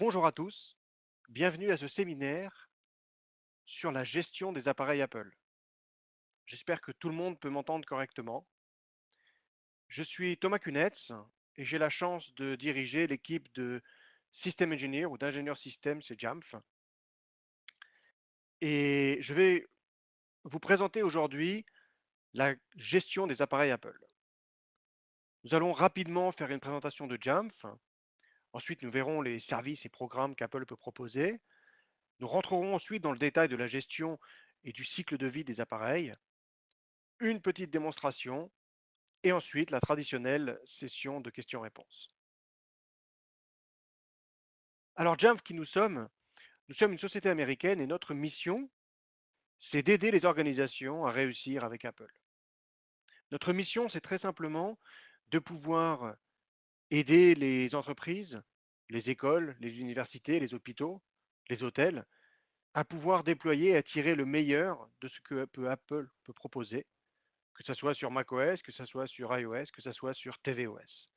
Bonjour à tous, bienvenue à ce séminaire sur la gestion des appareils Apple. J'espère que tout le monde peut m'entendre correctement. Je suis Thomas Kunetz et j'ai la chance de diriger l'équipe de System Engineer ou d'ingénieur système chez Jamf. Et je vais vous présenter aujourd'hui la gestion des appareils Apple. Nous allons rapidement faire une présentation de Jamf. Ensuite, nous verrons les services et programmes qu'Apple peut proposer. Nous rentrerons ensuite dans le détail de la gestion et du cycle de vie des appareils, une petite démonstration et ensuite la traditionnelle session de questions-réponses. Alors Jamf, qui nous sommes une société américaine et notre mission, c'est d'aider les organisations à réussir avec Apple. Notre mission, c'est très simplement de pouvoir aider les entreprises, les écoles, les universités, les hôpitaux, les hôtels, à pouvoir déployer et à tirer le meilleur de ce que Apple peut proposer, que ce soit sur macOS, que ce soit sur iOS, que ce soit sur tvOS.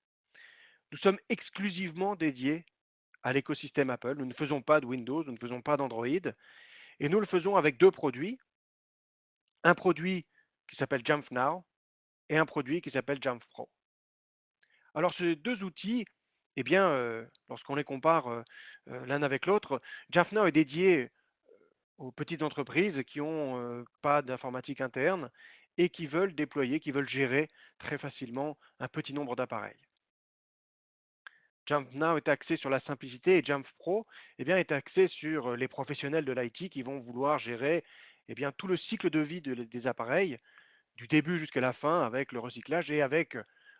Nous sommes exclusivement dédiés à l'écosystème Apple. Nous ne faisons pas de Windows, nous ne faisons pas d'Android. Et nous le faisons avec deux produits. Un produit qui s'appelle Jamf Now et un produit qui s'appelle Jamf Pro. Alors ces deux outils, eh bien, lorsqu'on les compare l'un avec l'autre, Jamf Now est dédié aux petites entreprises qui n'ont pas d'informatique interne et qui veulent déployer, qui veulent gérer très facilement un petit nombre d'appareils. Jamf Now est axé sur la simplicité et Jamf Pro est axé sur les professionnels de l'IT qui vont vouloir gérer tout le cycle de vie des appareils, du début jusqu'à la fin avec le recyclage et avec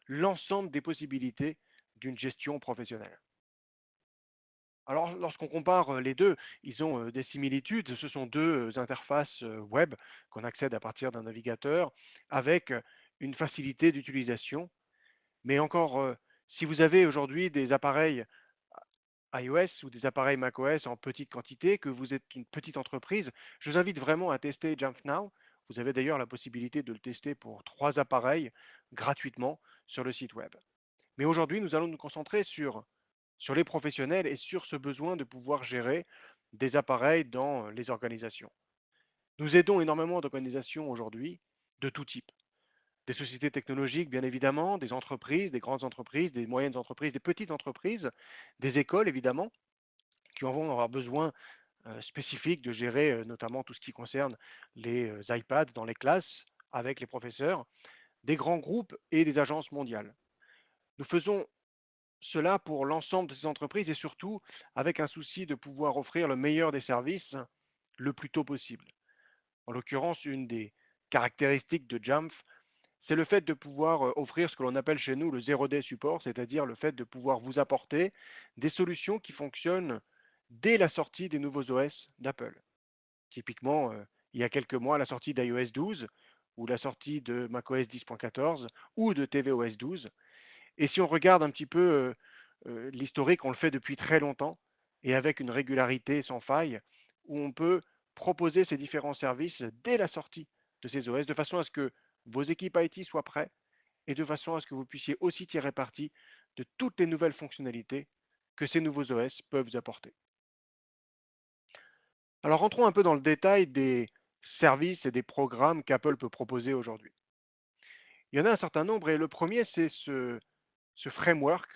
l'ensemble des possibilités d'une gestion professionnelle. Alors, lorsqu'on compare les deux, ils ont des similitudes. Ce sont deux interfaces web qu'on accède à partir d'un navigateur avec une facilité d'utilisation. Mais encore, si vous avez aujourd'hui des appareils iOS ou des appareils macOS en petite quantité, que vous êtes une petite entreprise, je vous invite vraiment à tester Jamf Now. Vous avez d'ailleurs la possibilité de le tester pour 3 appareils gratuitement sur le site web. Mais aujourd'hui, nous allons nous concentrer sur les professionnels et sur ce besoin de pouvoir gérer des appareils dans les organisations. Nous aidons énormément d'organisations aujourd'hui de tout type. Des sociétés technologiques, bien évidemment, des entreprises, des grandes entreprises, des moyennes entreprises, des petites entreprises, des écoles, évidemment, qui vont avoir besoin spécifiques de gérer notamment tout ce qui concerne les iPads dans les classes avec les professeurs, des grands groupes et des agences mondiales. Nous faisons cela pour l'ensemble de ces entreprises et surtout avec un souci de pouvoir offrir le meilleur des services le plus tôt possible. En l'occurrence, une des caractéristiques de Jamf, c'est le fait de pouvoir offrir ce que l'on appelle chez nous le 0-day support, c'est-à-dire le fait de pouvoir vous apporter des solutions qui fonctionnent dès la sortie des nouveaux OS d'Apple. Typiquement, il y a quelques mois, la sortie d'iOS 12 ou la sortie de macOS 10.14 ou de tvOS 12. Et si on regarde un petit peu l'historique, on le fait depuis très longtemps et avec une régularité sans faille, où on peut proposer ces différents services dès la sortie de ces OS, de façon à ce que vos équipes IT soient prêtes et de façon à ce que vous puissiez aussi tirer parti de toutes les nouvelles fonctionnalités que ces nouveaux OS peuvent vous apporter. Alors rentrons un peu dans le détail des services et des programmes qu'Apple peut proposer aujourd'hui. Il y en a un certain nombre et le premier, c'est ce framework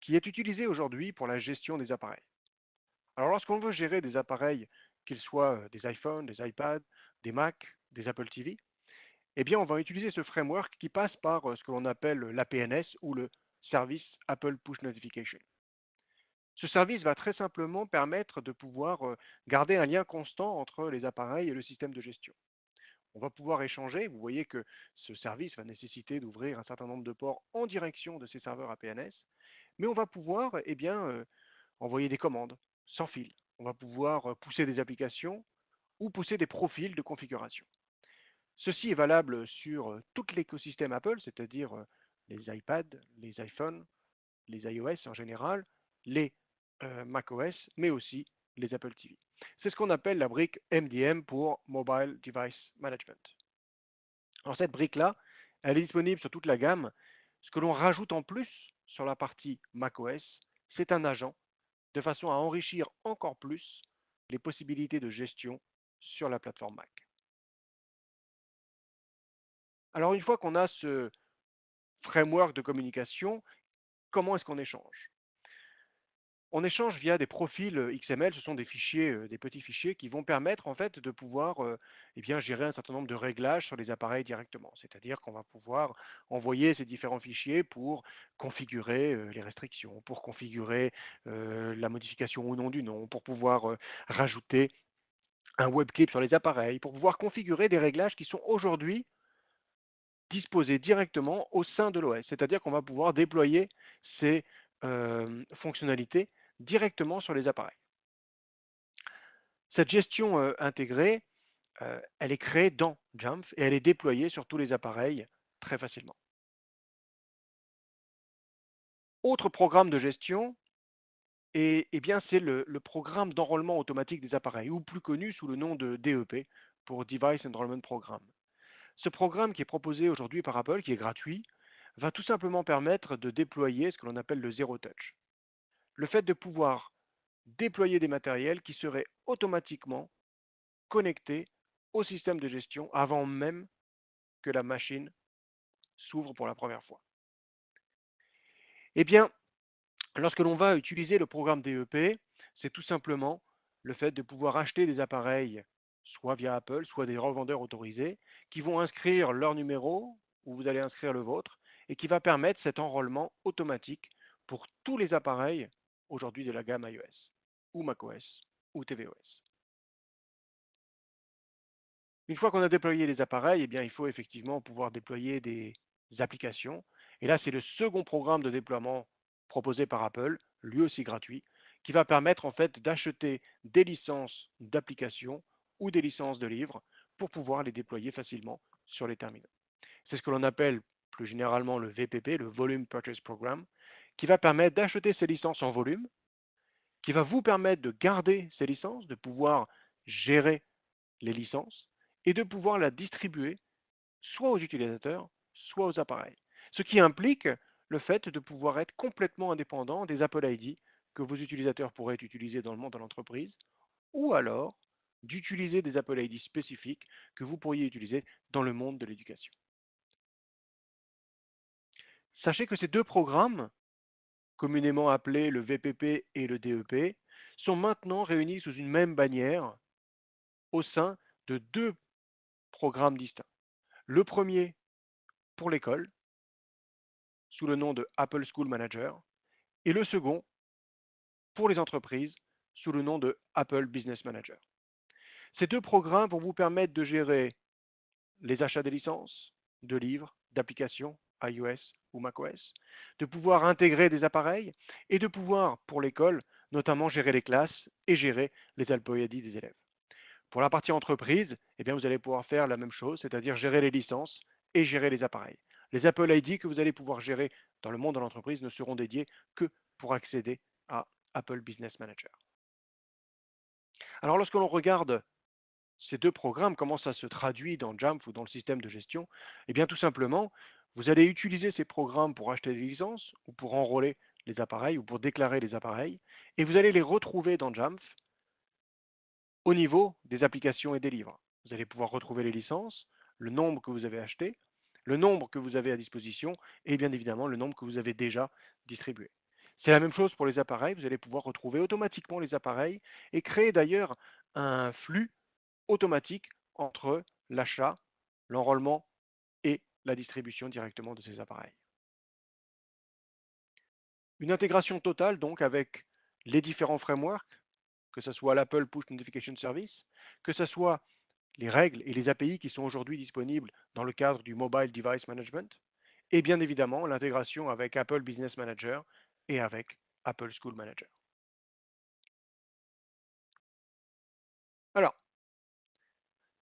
qui est utilisé aujourd'hui pour la gestion des appareils. Alors lorsqu'on veut gérer des appareils, qu'ils soient des iPhones, des iPads, des Mac, des Apple TV, eh bien on va utiliser ce framework qui passe par ce que l'on appelle l'APNS ou le Service Apple Push Notification. Ce service va très simplement permettre de pouvoir garder un lien constant entre les appareils et le système de gestion. On va pouvoir échanger. Vous voyez que ce service va nécessiter d'ouvrir un certain nombre de ports en direction de ces serveurs APNS, mais on va pouvoir envoyer des commandes sans fil. On va pouvoir pousser des applications ou pousser des profils de configuration. Ceci est valable sur tout l'écosystème Apple, c'est-à-dire les iPads, les iPhones, les iOS en général, les macOS, mais aussi les Apple TV. C'est ce qu'on appelle la brique MDM pour Mobile Device Management. Alors cette brique-là, elle est disponible sur toute la gamme. Ce que l'on rajoute en plus sur la partie macOS, c'est un agent de façon à enrichir encore plus les possibilités de gestion sur la plateforme Mac. Alors une fois qu'on a ce framework de communication, comment est-ce qu'on échange? On échange via des profils XML, ce sont des fichiers, des petits fichiers qui vont permettre en fait de pouvoir eh bien, gérer un certain nombre de réglages sur les appareils directement. C'est-à-dire qu'on va pouvoir envoyer ces différents fichiers pour configurer les restrictions, pour configurer la modification ou non du nom, pour pouvoir rajouter un webclip sur les appareils, pour pouvoir configurer des réglages qui sont aujourd'hui disposés directement au sein de l'OS. C'est-à-dire qu'on va pouvoir déployer ces fonctionnalités directement sur les appareils. Cette gestion intégrée, elle est créée dans Jamf et elle est déployée sur tous les appareils très facilement. Autre programme de gestion, eh bien, c'est le programme d'enrôlement automatique des appareils, ou plus connu sous le nom de DEP, pour Device Enrollment Program. Ce programme qui est proposé aujourd'hui par Apple, qui est gratuit, va tout simplement permettre de déployer ce que l'on appelle le Zero Touch. Le fait de pouvoir déployer des matériels qui seraient automatiquement connectés au système de gestion avant même que la machine s'ouvre pour la première fois. Eh bien, lorsque l'on va utiliser le programme DEP, c'est tout simplement le fait de pouvoir acheter des appareils, soit via Apple, soit des revendeurs autorisés, qui vont inscrire leur numéro, ou vous allez inscrire le vôtre, et qui va permettre cet enrôlement automatique pour tous les appareils aujourd'hui de la gamme iOS, ou macOS, ou tvOS. Une fois qu'on a déployé les appareils, eh bien, il faut effectivement pouvoir déployer des applications. Et là, c'est le second programme de déploiement proposé par Apple, lui aussi gratuit, qui va permettre en fait d'acheter des licences d'applications ou des licences de livres pour pouvoir les déployer facilement sur les terminaux. C'est ce que l'on appelle plus généralement le VPP, le Volume Purchase Program, qui va permettre d'acheter ces licences en volume, qui va vous permettre de garder ces licences, de pouvoir gérer les licences et de pouvoir la distribuer soit aux utilisateurs, soit aux appareils. Ce qui implique le fait de pouvoir être complètement indépendant des Apple ID que vos utilisateurs pourraient utiliser dans le monde de l'entreprise, ou alors d'utiliser des Apple ID spécifiques que vous pourriez utiliser dans le monde de l'éducation. Sachez que ces deux programmes, communément appelés le VPP et le DEP, sont maintenant réunis sous une même bannière au sein de deux programmes distincts. Le premier pour l'école, sous le nom de Apple School Manager, et le second pour les entreprises, sous le nom de Apple Business Manager. Ces deux programmes vont vous permettre de gérer les achats des licences, de livres, d'applications iOS ou macOS, de pouvoir intégrer des appareils et de pouvoir, pour l'école, notamment gérer les classes et gérer les Apple ID des élèves. Pour la partie entreprise, eh bien, vous allez pouvoir faire la même chose, c'est-à-dire gérer les licences et gérer les appareils. Les Apple ID que vous allez pouvoir gérer dans le monde de l'entreprise ne seront dédiés que pour accéder à Apple Business Manager. Alors lorsque l'on regarde ces deux programmes, comment ça se traduit dans Jamf ou dans le système de gestion? Eh bien tout simplement, vous allez utiliser ces programmes pour acheter des licences ou pour enrôler les appareils ou pour déclarer les appareils et vous allez les retrouver dans Jamf au niveau des applications et des livres. Vous allez pouvoir retrouver les licences, le nombre que vous avez acheté, le nombre que vous avez à disposition et bien évidemment le nombre que vous avez déjà distribué. C'est la même chose pour les appareils, vous allez pouvoir retrouver automatiquement les appareils et créer d'ailleurs un flux automatique entre l'achat, l'enrôlement et la distribution directement de ces appareils. Une intégration totale donc avec les différents frameworks, que ce soit l'Apple Push Notification Service, que ce soit les règles et les API qui sont aujourd'hui disponibles dans le cadre du Mobile Device Management, et bien évidemment l'intégration avec Apple Business Manager et avec Apple School Manager. Alors,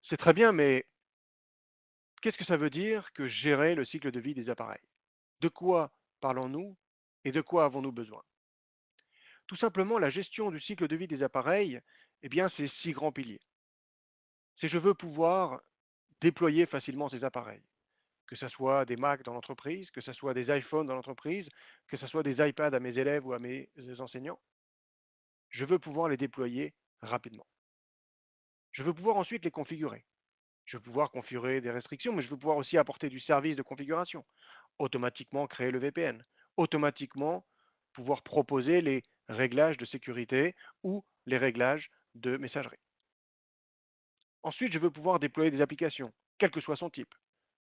c'est très bien, mais qu'est-ce que ça veut dire que gérer le cycle de vie des appareils? De quoi parlons-nous et de quoi avons-nous besoin? Tout simplement, la gestion du cycle de vie des appareils, eh bien, c'est six grands piliers. Si je veux pouvoir déployer facilement ces appareils, que ce soit des Mac dans l'entreprise, que ce soit des iPhones dans l'entreprise, que ce soit des iPads à mes élèves ou à mes enseignants, je veux pouvoir les déployer rapidement. Je veux pouvoir ensuite les configurer. Je veux pouvoir configurer des restrictions, mais je veux pouvoir aussi apporter du service de configuration, automatiquement créer le VPN, automatiquement pouvoir proposer les réglages de sécurité ou les réglages de messagerie. Ensuite, je veux pouvoir déployer des applications, quel que soit son type.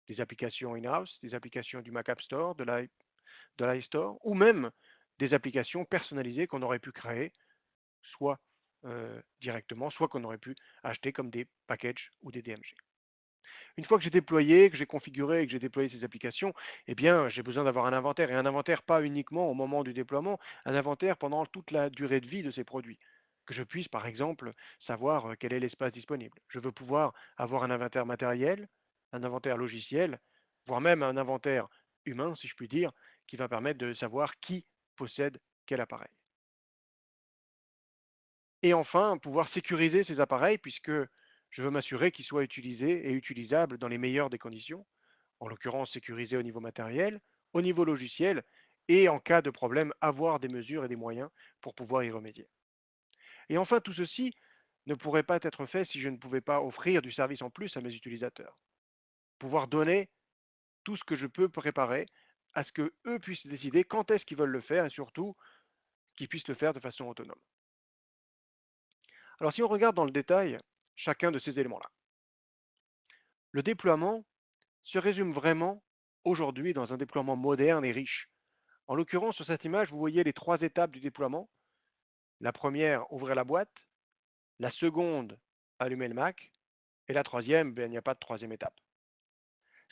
Des applications in-house, des applications du Mac App Store, de l'iStore, ou même des applications personnalisées qu'on aurait pu créer, soit directement, soit qu'on aurait pu acheter comme des packages ou des DMG. Une fois que j'ai déployé, que j'ai configuré et que j'ai déployé ces applications, eh bien, j'ai besoin d'avoir un inventaire. Et un inventaire pas uniquement au moment du déploiement, un inventaire pendant toute la durée de vie de ces produits. Que je puisse, par exemple, savoir quel est l'espace disponible. Je veux pouvoir avoir un inventaire matériel, un inventaire logiciel, voire même un inventaire humain, si je puis dire, qui va permettre de savoir qui possède quel appareil. Et enfin, pouvoir sécuriser ces appareils puisque je veux m'assurer qu'ils soient utilisés et utilisables dans les meilleures des conditions, en l'occurrence sécurisés au niveau matériel, au niveau logiciel, et en cas de problème, avoir des mesures et des moyens pour pouvoir y remédier. Et enfin, tout ceci ne pourrait pas être fait si je ne pouvais pas offrir du service en plus à mes utilisateurs. Pouvoir donner tout ce que je peux préparer à ce que eux puissent décider quand est-ce qu'ils veulent le faire et surtout qu'ils puissent le faire de façon autonome. Alors si on regarde dans le détail chacun de ces éléments-là, le déploiement se résume vraiment aujourd'hui dans un déploiement moderne et riche. En l'occurrence, sur cette image, vous voyez les trois étapes du déploiement. La première, ouvrir la boîte. La seconde, allumer le Mac. Et la troisième, ben, il n'y a pas de troisième étape.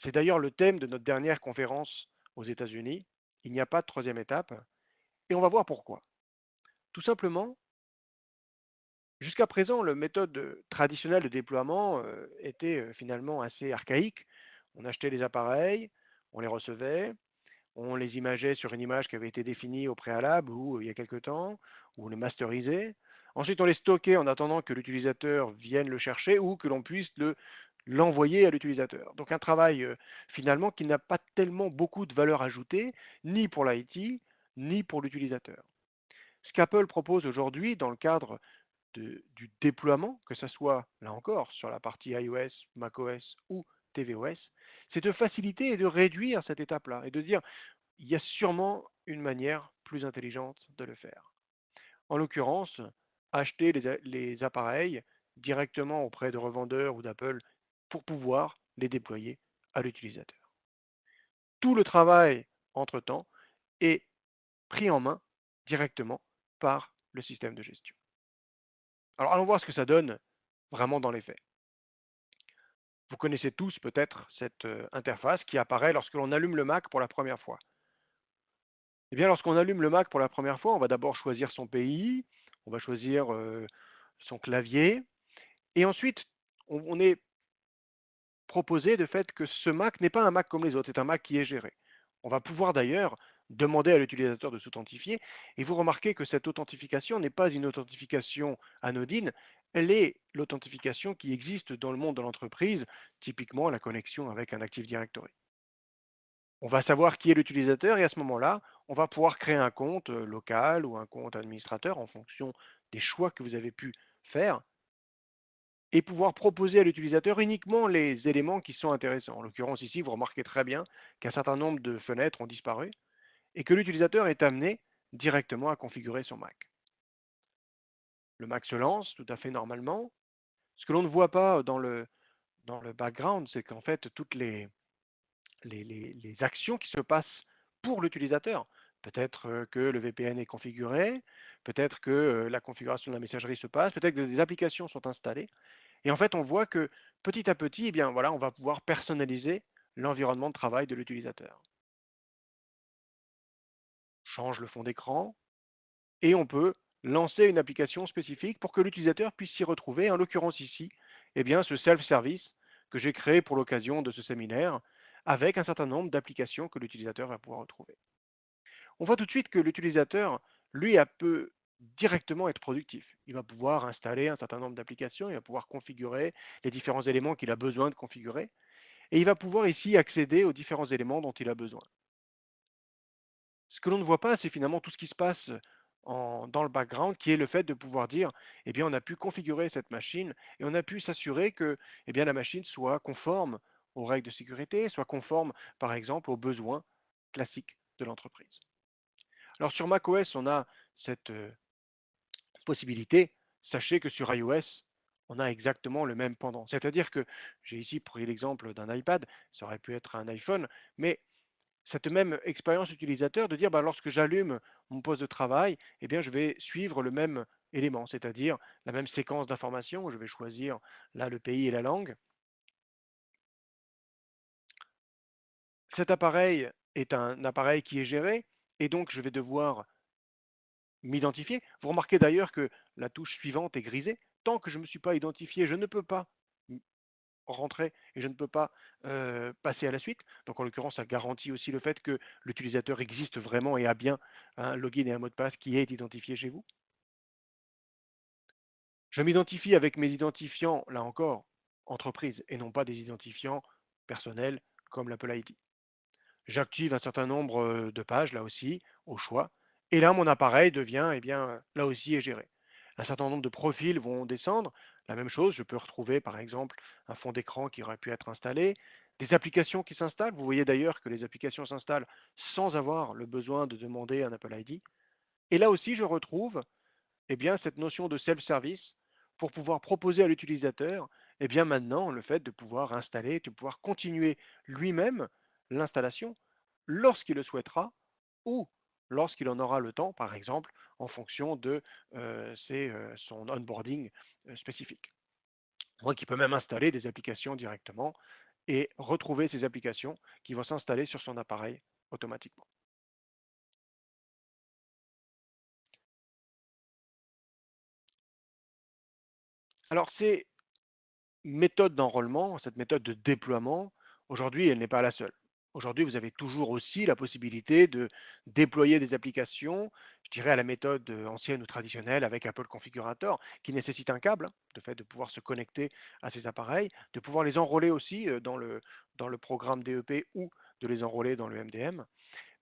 C'est d'ailleurs le thème de notre dernière conférence aux États-Unis. Il n'y a pas de troisième étape. Et on va voir pourquoi. Tout simplement, jusqu'à présent, la méthode traditionnelle de déploiement était finalement assez archaïque. On achetait les appareils, on les recevait, on les imageait sur une image qui avait été définie au préalable ou il y a quelque temps, ou on les masterisait. Ensuite, on les stockait en attendant que l'utilisateur vienne le chercher ou que l'on puisse l'envoyer à l'utilisateur. Donc un travail finalement qui n'a pas tellement beaucoup de valeur ajoutée, ni pour l'IT, ni pour l'utilisateur. Ce qu'Apple propose aujourd'hui dans le cadre du déploiement, que ce soit là encore sur la partie iOS, macOS ou tvOS, c'est de faciliter et de réduire cette étape-là et de dire il y a sûrement une manière plus intelligente de le faire. En l'occurrence, acheter les appareils directement auprès de revendeurs ou d'Apple pour pouvoir les déployer à l'utilisateur. Tout le travail, entre-temps, est pris en main directement par le système de gestion. Alors allons voir ce que ça donne vraiment dans les faits. Vous connaissez tous peut-être cette interface qui apparaît lorsque l'on allume le Mac pour la première fois. Eh bien, lorsqu'on allume le Mac pour la première fois, on va d'abord choisir son pays, on va choisir son clavier, et ensuite, on est proposé de fait que ce Mac n'est pas un Mac comme les autres, c'est un Mac qui est géré. On va pouvoir d'ailleurs demander à l'utilisateur de s'authentifier, et vous remarquez que cette authentification n'est pas une authentification anodine, elle est l'authentification qui existe dans le monde de l'entreprise, typiquement la connexion avec un Active Directory. On va savoir qui est l'utilisateur et à ce moment-là, on va pouvoir créer un compte local ou un compte administrateur en fonction des choix que vous avez pu faire et pouvoir proposer à l'utilisateur uniquement les éléments qui sont intéressants. En l'occurrence ici, vous remarquez très bien qu'un certain nombre de fenêtres ont disparu et que l'utilisateur est amené directement à configurer son Mac. Le Mac se lance tout à fait normalement. Ce que l'on ne voit pas dans le background, c'est qu'en fait, toutes les actions qui se passent pour l'utilisateur. Peut-être que le VPN est configuré, peut-être que la configuration de la messagerie se passe, peut-être que des applications sont installées. Et en fait, on voit que petit à petit, eh bien, voilà, on va pouvoir personnaliser l'environnement de travail de l'utilisateur. On change le fond d'écran et on peut lancer une application spécifique pour que l'utilisateur puisse s'y retrouver. En l'occurrence ici, eh bien, ce self-service que j'ai créé pour l'occasion de ce séminaire avec un certain nombre d'applications que l'utilisateur va pouvoir retrouver. On voit tout de suite que l'utilisateur, lui, peut directement être productif. Il va pouvoir installer un certain nombre d'applications, il va pouvoir configurer les différents éléments qu'il a besoin de configurer, et il va pouvoir ici accéder aux différents éléments dont il a besoin. Ce que l'on ne voit pas, c'est finalement tout ce qui se passe dans le background, qui est le fait de pouvoir dire, eh bien, on a pu configurer cette machine et on a pu s'assurer que, eh bien, la machine soit conforme aux règles de sécurité, soit conforme, par exemple, aux besoins classiques de l'entreprise. Alors sur macOS, on a cette possibilité. Sachez que sur iOS, on a exactement le même pendant. C'est-à-dire que j'ai ici pris l'exemple d'un iPad, ça aurait pu être un iPhone, mais cette même expérience utilisateur de dire bah, lorsque j'allume mon poste de travail, eh bien, je vais suivre le même élément, c'est-à-dire la même séquence d'informations. Je vais choisir là le pays et la langue. Cet appareil est un appareil qui est géré et donc je vais devoir m'identifier. Vous remarquez d'ailleurs que la touche suivante est grisée. Tant que je ne me suis pas identifié, je ne peux pas rentrer et je ne peux pas passer à la suite. Donc en l'occurrence, ça garantit aussi le fait que l'utilisateur existe vraiment et a bien un login et un mot de passe qui est identifié chez vous. Je m'identifie avec mes identifiants, là encore, entreprise et non pas des identifiants personnels comme l'Apple ID. J'active un certain nombre de pages, là aussi, au choix. Et là, mon appareil devient, eh bien, là aussi, est géré. Un certain nombre de profils vont descendre. La même chose, je peux retrouver, par exemple, un fond d'écran qui aurait pu être installé, des applications qui s'installent. Vous voyez d'ailleurs que les applications s'installent sans avoir le besoin de demander un Apple ID. Et là aussi, je retrouve eh bien, cette notion de self-service pour pouvoir proposer à l'utilisateur eh bien, maintenant le fait de pouvoir installer, de pouvoir continuer lui-même l'installation lorsqu'il le souhaitera ou lorsqu'il en aura le temps, par exemple, en fonction de son onboarding spécifique. Donc, il peut même installer des applications directement et retrouver ces applications qui vont s'installer sur son appareil automatiquement. Alors, c'est méthode d'enrôlement, cette méthode de déploiement, aujourd'hui, elle n'est pas la seule. Aujourd'hui, vous avez toujours aussi la possibilité de déployer des applications, je dirais à la méthode ancienne ou traditionnelle avec Apple Configurator, qui nécessite un câble, hein, de fait de pouvoir se connecter à ces appareils, de pouvoir les enrôler aussi dans le programme DEP ou de les enrôler dans le MDM.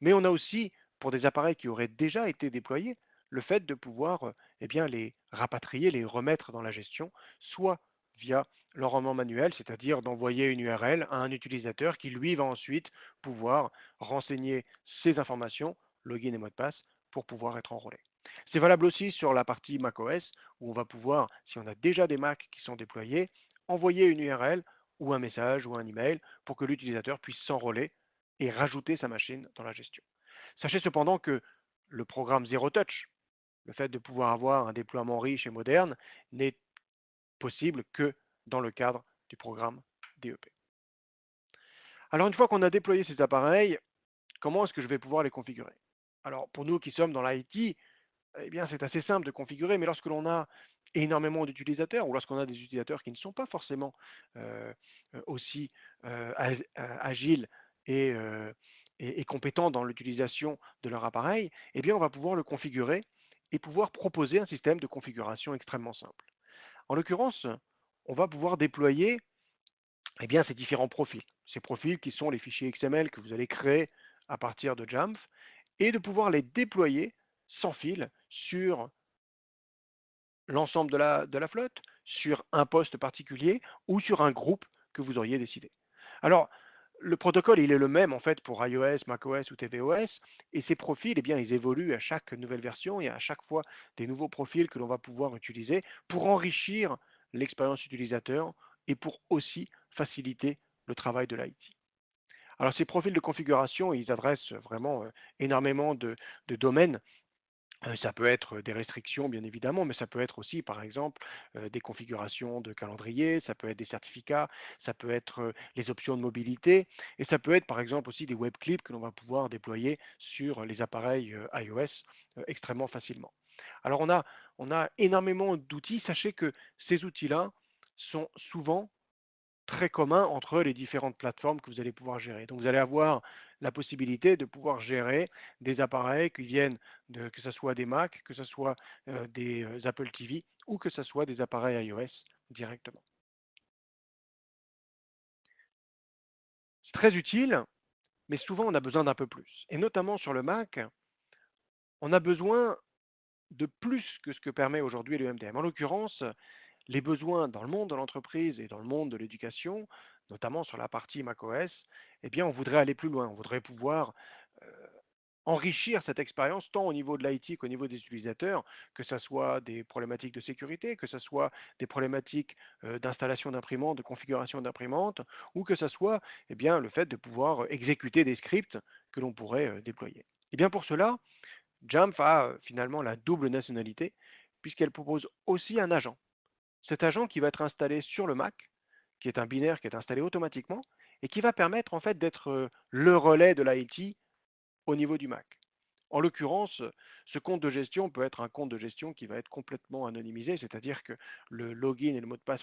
Mais on a aussi, pour des appareils qui auraient déjà été déployés, le fait de pouvoir eh bien, les rapatrier, les remettre dans la gestion, soit via l'enrôlement manuel, c'est-à-dire d'envoyer une URL à un utilisateur qui, lui, va ensuite pouvoir renseigner ses informations, login et mot de passe, pour pouvoir être enrôlé. C'est valable aussi sur la partie macOS, où on va pouvoir, si on a déjà des Macs qui sont déployés, envoyer une URL ou un message ou un email pour que l'utilisateur puisse s'enrôler et rajouter sa machine dans la gestion. Sachez cependant que le programme Zero Touch, le fait de pouvoir avoir un déploiement riche et moderne, n'est possible que dans le cadre du programme DEP. Alors une fois qu'on a déployé ces appareils, comment est-ce que je vais pouvoir les configurer? Alors pour nous qui sommes dans l'IT, eh bien c'est assez simple de configurer, mais lorsque l'on a énormément d'utilisateurs ou lorsqu'on a des utilisateurs qui ne sont pas forcément euh, aussi agiles et, euh, et compétents dans l'utilisation de leur appareil, eh bien on va pouvoir le configurer et pouvoir proposer un système de configuration extrêmement simple. En l'occurrence, on va pouvoir déployer eh bien, ces différents profils. Ces profils qui sont les fichiers XML que vous allez créer à partir de Jamf et de pouvoir les déployer sans fil sur l'ensemble de la flotte, sur un poste particulier ou sur un groupe que vous auriez décidé. Alors, le protocole, il est le même en fait pour iOS, macOS ou tvOS, et ces profils, eh bien, ils évoluent à chaque nouvelle version et à chaque fois des nouveaux profils que l'on va pouvoir utiliser pour enrichir l'expérience utilisateur et pour aussi faciliter le travail de l'IT. Alors ces profils de configuration, ils adressent vraiment énormément de domaines. Ça peut être des restrictions, bien évidemment, mais ça peut être aussi, par exemple, des configurations de calendrier, ça peut être des certificats, ça peut être les options de mobilité, et ça peut être, par exemple, aussi des web clips que l'on va pouvoir déployer sur les appareils iOS extrêmement facilement. Alors, on a énormément d'outils. Sachez que ces outils-là sont souvent très commun entre les différentes plateformes que vous allez pouvoir gérer. Donc vous allez avoir la possibilité de pouvoir gérer des appareils qui viennent de, que ce soit des Mac, que ce soit des Apple TV ou que ce soit des appareils iOS directement. C'est très utile, mais souvent on a besoin d'un peu plus. Et notamment sur le Mac, on a besoin de plus que ce que permet aujourd'hui le MDM. En l'occurrence, les besoins dans le monde de l'entreprise et dans le monde de l'éducation, notamment sur la partie macOS, eh bien, on voudrait aller plus loin. On voudrait pouvoir euh, enrichir cette expérience tant au niveau de l'IT qu'au niveau des utilisateurs, que ce soit des problématiques de sécurité, que ce soit des problématiques d'installation d'imprimantes, de configuration d'imprimantes, ou que ce soit eh bien, le fait de pouvoir exécuter des scripts que l'on pourrait déployer. Et bien pour cela, Jamf a finalement la double nationalité, puisqu'elle propose aussi un agent. Cet agent qui va être installé sur le Mac, qui est un binaire qui est installé automatiquement, et qui va permettre en fait d'être le relais de l'IT au niveau du Mac. En l'occurrence, ce compte de gestion peut être un compte de gestion qui va être complètement anonymisé, c'est-à-dire que le login et le mot de passe,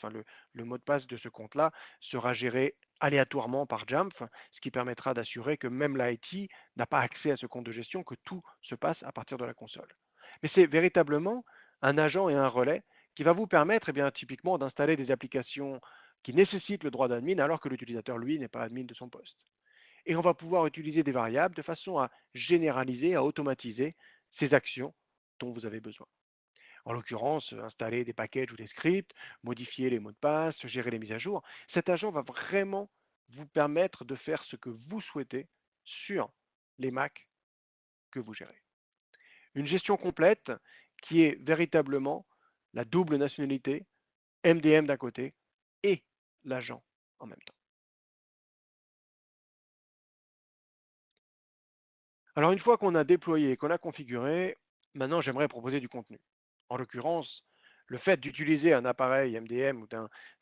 le mot de passe de ce compte-là sera géré aléatoirement par Jamf, ce qui permettra d'assurer que même l'IT n'a pas accès à ce compte de gestion, que tout se passe à partir de la console. Mais c'est véritablement un agent et un relais qui va vous permettre, eh bien, typiquement, d'installer des applications qui nécessitent le droit d'admin alors que l'utilisateur, lui, n'est pas admin de son poste. Et on va pouvoir utiliser des variables de façon à généraliser, à automatiser ces actions dont vous avez besoin. En l'occurrence, installer des packages ou des scripts, modifier les mots de passe, gérer les mises à jour. Cet agent va vraiment vous permettre de faire ce que vous souhaitez sur les Macs que vous gérez. Une gestion complète qui est véritablement la double nationalité, MDM d'un côté et l'agent en même temps. Alors une fois qu'on a déployé et qu'on a configuré, maintenant j'aimerais proposer du contenu. En l'occurrence, le fait d'utiliser un appareil MDM ou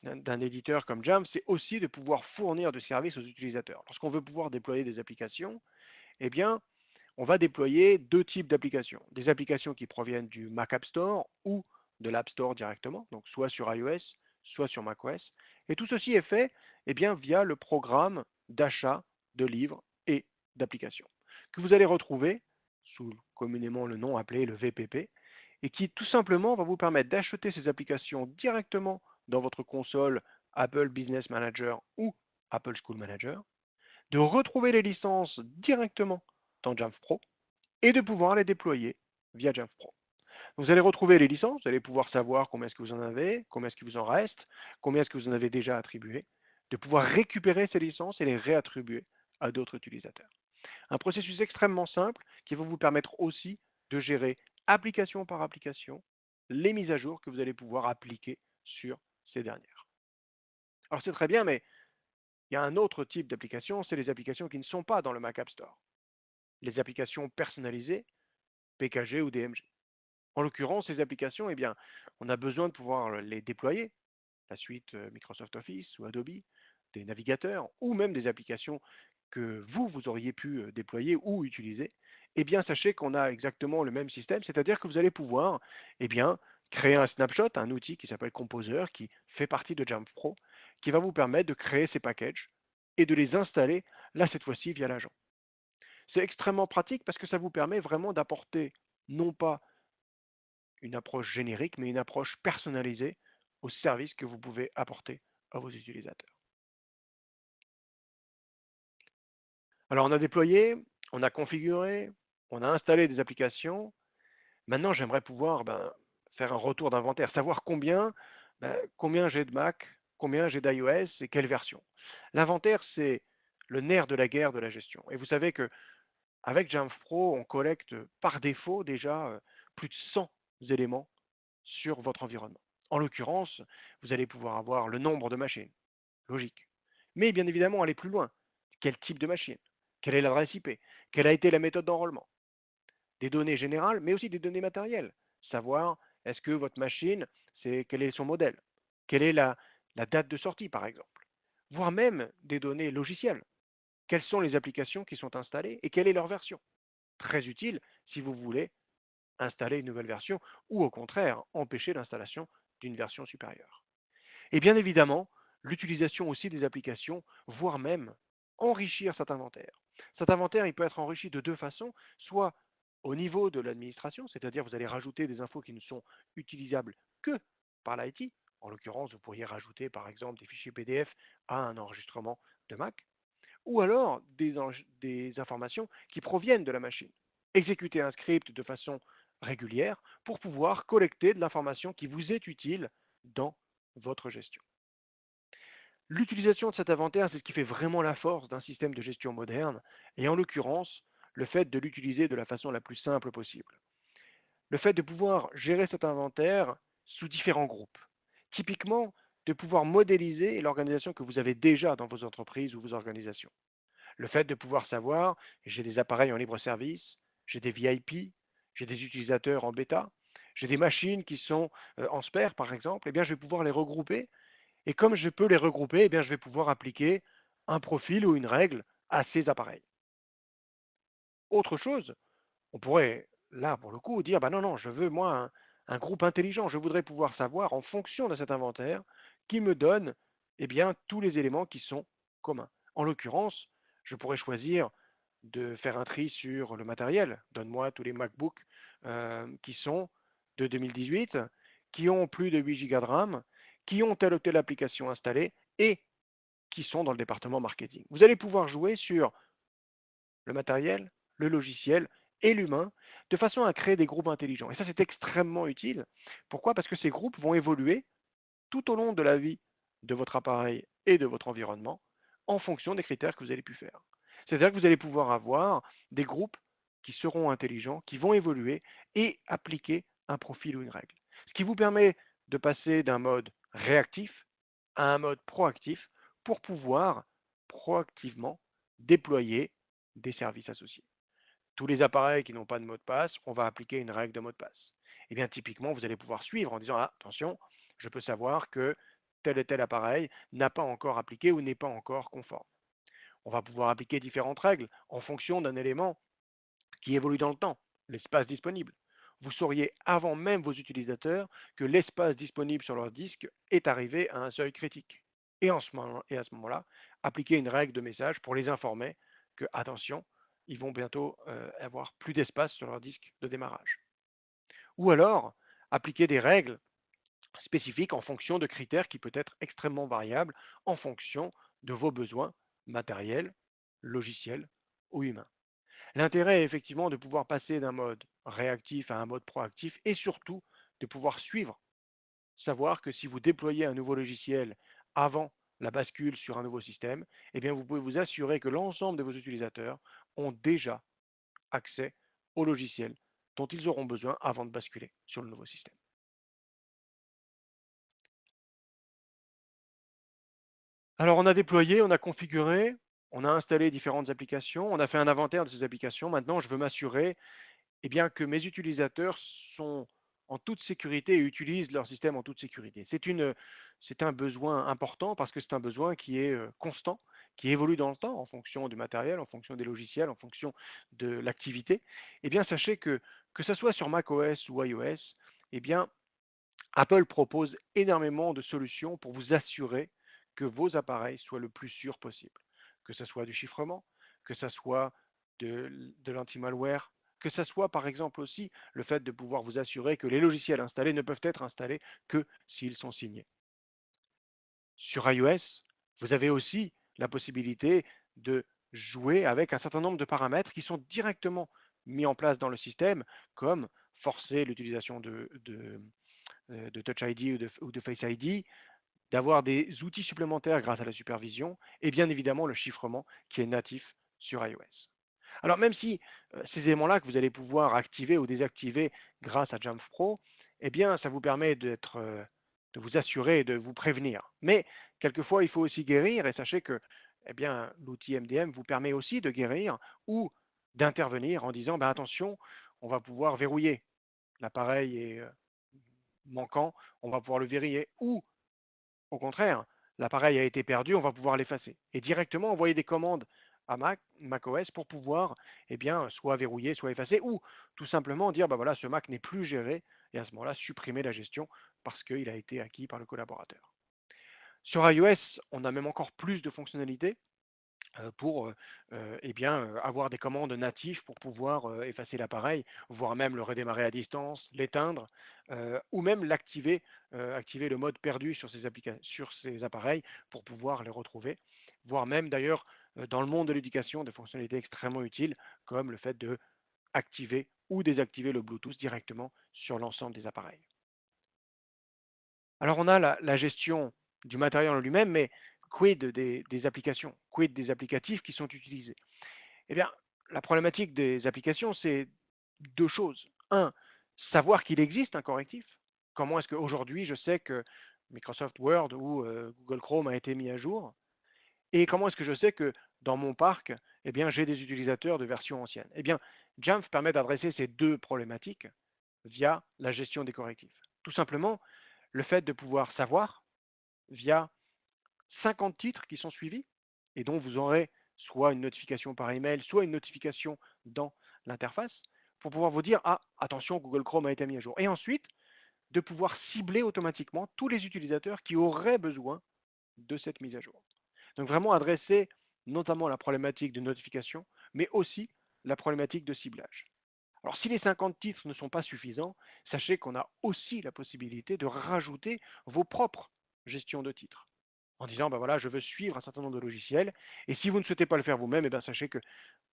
d'un éditeur comme Jamf, c'est aussi de pouvoir fournir du service aux utilisateurs. Lorsqu'on veut pouvoir déployer des applications, eh bien, on va déployer deux types d'applications. Des applications qui proviennent du Mac App Store ou de l'App Store directement, donc soit sur iOS, soit sur macOS. Et tout ceci est fait eh bien, via le programme d'achat de livres et d'applications, que vous allez retrouver sous communément le nom appelé le VPP, et qui tout simplement va vous permettre d'acheter ces applications directement dans votre console Apple Business Manager ou Apple School Manager, de retrouver les licences directement dans Jamf Pro et de pouvoir les déployer via Jamf Pro. Vous allez retrouver les licences, vous allez pouvoir savoir combien est-ce que vous en avez, combien est-ce qu'il vous en reste, combien est-ce que vous en avez déjà attribué, de pouvoir récupérer ces licences et les réattribuer à d'autres utilisateurs. Un processus extrêmement simple qui va vous permettre aussi de gérer application par application les mises à jour que vous allez pouvoir appliquer sur ces dernières. Alors c'est très bien, mais il y a un autre type d'application, c'est les applications qui ne sont pas dans le Mac App Store. Les applications personnalisées, PKG ou DMG. En l'occurrence, ces applications, eh bien, on a besoin de pouvoir les déployer, la suite Microsoft Office ou Adobe, des navigateurs ou même des applications que vous auriez pu déployer ou utiliser. Eh bien, sachez qu'on a exactement le même système, c'est-à-dire que vous allez pouvoir eh bien, créer un snapshot, un outil qui s'appelle Composer, qui fait partie de Jamf Pro, qui va vous permettre de créer ces packages et de les installer, là cette fois-ci, via l'agent. C'est extrêmement pratique parce que ça vous permet vraiment d'apporter non pas une approche générique, mais une approche personnalisée au service que vous pouvez apporter à vos utilisateurs. Alors on a déployé, on a configuré, on a installé des applications. Maintenant, j'aimerais pouvoir faire un retour d'inventaire, savoir combien j'ai de Mac, combien j'ai d'iOS et quelle version. L'inventaire, c'est le nerf de la guerre de la gestion. Et vous savez que avec Jamf Pro, on collecte par défaut déjà plus de 100 éléments sur votre environnement. En l'occurrence, vous allez pouvoir avoir le nombre de machines, logique. Mais bien évidemment, aller plus loin. Quel type de machine? Quelle est l'adresse IP? Quelle a été la méthode d'enrôlement? Des données générales, mais aussi des données matérielles. Savoir, est-ce que votre machine, quel est son modèle? Quelle est la date de sortie, par exemple? Voire même des données logicielles. Quelles sont les applications qui sont installées et quelle est leur version? Très utile si vous voulez installer une nouvelle version ou au contraire empêcher l'installation d'une version supérieure. Et bien évidemment, l'utilisation aussi des applications, voire même enrichir cet inventaire. Cet inventaire, il peut être enrichi de deux façons, soit au niveau de l'administration, c'est-à-dire vous allez rajouter des infos qui ne sont utilisables que par l'IT. En l'occurrence, vous pourriez rajouter par exemple des fichiers PDF à un enregistrement de Mac, ou alors des informations qui proviennent de la machine. Exécuter un script de façon régulière pour pouvoir collecter de l'information qui vous est utile dans votre gestion. L'utilisation de cet inventaire, c'est ce qui fait vraiment la force d'un système de gestion moderne, et en l'occurrence, le fait de l'utiliser de la façon la plus simple possible. Le fait de pouvoir gérer cet inventaire sous différents groupes. Typiquement, de pouvoir modéliser l'organisation que vous avez déjà dans vos entreprises ou vos organisations. Le fait de pouvoir savoir, j'ai des appareils en libre service, j'ai des VIP, j'ai des utilisateurs en bêta, j'ai des machines qui sont en spare par exemple, eh bien je vais pouvoir les regrouper. Et comme je peux les regrouper, eh bien je vais pouvoir appliquer un profil ou une règle à ces appareils. Autre chose, on pourrait, là, pour le coup, dire, bah non, non, je veux, moi, un groupe intelligent. Je voudrais pouvoir savoir, en fonction de cet inventaire, qui me donne, eh bien, tous les éléments qui sont communs. En l'occurrence, je pourrais choisir de faire un tri sur le matériel. Donne-moi tous les MacBooks qui sont de 2018, qui ont plus de 8 Go de RAM, qui ont telle ou telle application installée et qui sont dans le département marketing. Vous allez pouvoir jouer sur le matériel, le logiciel et l'humain, de façon à créer des groupes intelligents. Et ça, c'est extrêmement utile. Pourquoi? Parce que ces groupes vont évoluer tout au long de la vie de votre appareil et de votre environnement en fonction des critères que vous allez pu faire. C'est-à-dire que vous allez pouvoir avoir des groupes qui seront intelligents, qui vont évoluer et appliquer un profil ou une règle. Ce qui vous permet de passer d'un mode réactif à un mode proactif pour pouvoir proactivement déployer des services associés. Tous les appareils qui n'ont pas de mot de passe, on va appliquer une règle de mot de passe. Et bien typiquement, vous allez pouvoir suivre en disant, ah, attention, je peux savoir que tel et tel appareil n'a pas encore appliqué ou n'est pas encore conforme. On va pouvoir appliquer différentes règles en fonction d'un élément qui évolue dans le temps, l'espace disponible. Vous sauriez avant même vos utilisateurs que l'espace disponible sur leur disque est arrivé à un seuil critique. Et, à ce moment-là, appliquer une règle de message pour les informer que, attention, ils vont bientôt avoir plus d'espace sur leur disque de démarrage. Ou alors, appliquer des règles spécifiques en fonction de critères qui peuvent être extrêmement variables en fonction de vos besoins matériels, logiciels ou humains. L'intérêt est effectivement de pouvoir passer d'un mode réactif à un mode proactif et surtout de pouvoir suivre, savoir que si vous déployez un nouveau logiciel avant la bascule sur un nouveau système, eh bien vous pouvez vous assurer que l'ensemble de vos utilisateurs ont déjà accès au logiciel dont ils auront besoin avant de basculer sur le nouveau système. Alors on a déployé, on a configuré, on a installé différentes applications, on a fait un inventaire de ces applications. Maintenant, je veux m'assurer eh bien, que mes utilisateurs sont en toute sécurité et utilisent leur système en toute sécurité. C'est un besoin important parce que c'est un besoin qui est constant, qui évolue dans le temps en fonction du matériel, en fonction des logiciels, en fonction de l'activité. Eh bien, sachez que ce soit sur macOS ou iOS, eh bien, Apple propose énormément de solutions pour vous assurer que vos appareils soient le plus sûrs possible. Que ce soit du chiffrement, que ce soit de l'anti-malware, que ce soit par exemple aussi le fait de pouvoir vous assurer que les logiciels installés ne peuvent être installés que s'ils sont signés. Sur iOS, vous avez aussi la possibilité de jouer avec un certain nombre de paramètres qui sont directement mis en place dans le système, comme forcer l'utilisation de Touch ID ou de Face ID, d'avoir des outils supplémentaires grâce à la supervision, et bien évidemment le chiffrement qui est natif sur iOS. Alors même si ces éléments-là que vous allez pouvoir activer ou désactiver grâce à Jamf Pro, eh bien ça vous permet de vous assurer et de vous prévenir. Mais quelquefois il faut aussi guérir et sachez que eh bien, l'outil MDM vous permet aussi de guérir ou d'intervenir en disant ben, attention, on va pouvoir verrouiller. L'appareil est manquant, on va pouvoir le verrouiller. Ou au contraire, l'appareil a été perdu, on va pouvoir l'effacer. Et directement envoyer des commandes à macOS pour pouvoir eh bien, soit verrouiller, soit effacer, ou tout simplement dire bah voilà, ce Mac n'est plus géré, et à ce moment-là, supprimer la gestion parce qu'il a été acquis par le collaborateur. Sur iOS, on a même encore plus de fonctionnalités pour eh bien, avoir des commandes natives pour pouvoir effacer l'appareil, voire même le redémarrer à distance, l'éteindre, ou même l'activer, activer le mode perdu sur sur ces appareils pour pouvoir les retrouver, voire même d'ailleurs dans le monde de l'éducation des fonctionnalités extrêmement utiles comme le fait de activer ou désactiver le Bluetooth directement sur l'ensemble des appareils. Alors on a la gestion du matériel en lui-même, mais quid des applications, quid des applicatifs qui sont utilisés? Eh bien, la problématique des applications, c'est deux choses. Un, savoir qu'il existe un correctif. Comment est-ce qu'aujourd'hui je sais que Microsoft Word ou Google Chrome a été mis à jour? Et comment est-ce que je sais que dans mon parc, eh bien, j'ai des utilisateurs de version ancienne? Eh bien, Jamf permet d'adresser ces deux problématiques via la gestion des correctifs. Tout simplement, le fait de pouvoir savoir via 50 titres qui sont suivis et dont vous aurez soit une notification par email, soit une notification dans l'interface pour pouvoir vous dire ah attention Google Chrome a été mis à jour. Et ensuite de pouvoir cibler automatiquement tous les utilisateurs qui auraient besoin de cette mise à jour. Donc vraiment adresser notamment la problématique de notification, mais aussi la problématique de ciblage. Alors si les 50 titres ne sont pas suffisants, sachez qu'on a aussi la possibilité de rajouter vos propres gestions de titres en disant ben voilà, je veux suivre un certain nombre de logiciels. Et si vous ne souhaitez pas le faire vous-même, eh bien, sachez que